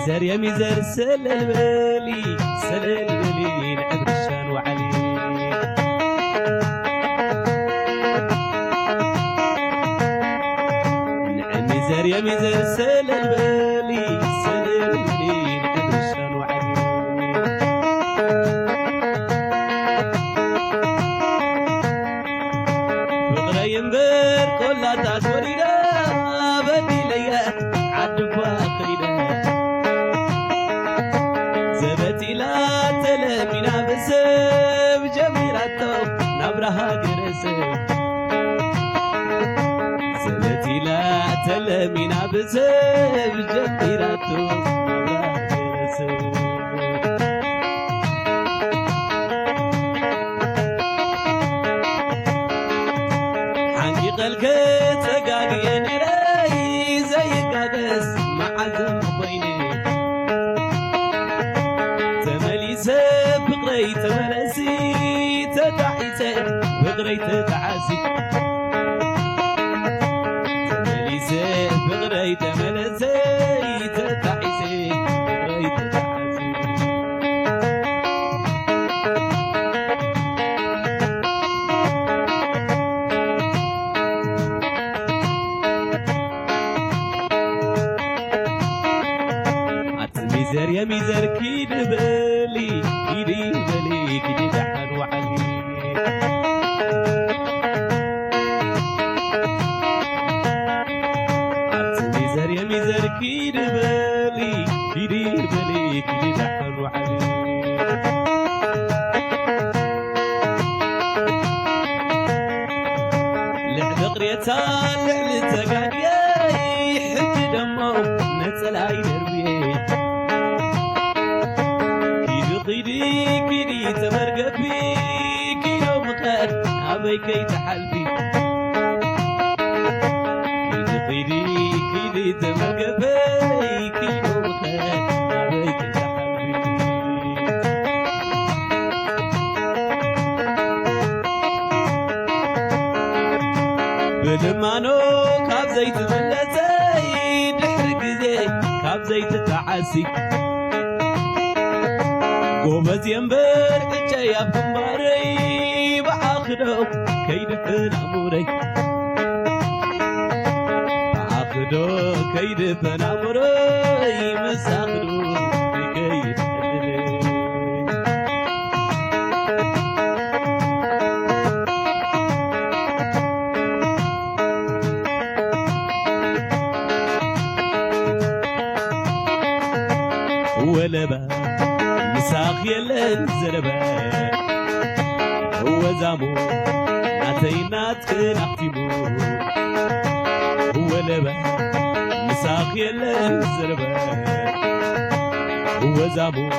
يا ميزر سلل بالي نعبر الشان وعلي نعم يا ميزر سلل بالي نعبر الشان وعلي بغرا ينبر كلها تاسورينا بدي ليا عدفا خرينا زبتي لا تلمينا بسب جميراتو نبرها قرسب زبتي لا تلمينا بسب جميراتو نبرها قرسب حنقي قلقت تقاقي نراي زي قاقس معزم بيني بغري تملسي تتعيسي بغري تتعاسي تملسي بغري تملسي تتعيسي بغري تتعاسي عتميزر يا ميزر كيد بالي كيدي بالي كيدي دحر وعلي عتميزر يا ميزر كيد بالي كيدي دحر وعلي لعب قريتان لعب تقاقيا حج دمو نتلاي دربي كيدي تمرقبي كيلو مقاد أبي كي تحلبي كيدي تمرقبي كيلو مقاد أبي كي تحلبي بلمانو كاب زيت ملتي دحرق زي كاب زيت تعاسي قومت ينبر حجي بمباري بعاقدو كيد فناموري بعاقدو كيد فناموري مساقدو بكيد حدلي ولبا مساق يلن زربا هو زامو ناتينات كن اختيمو هو لبا مساق يلن زربا هو زامو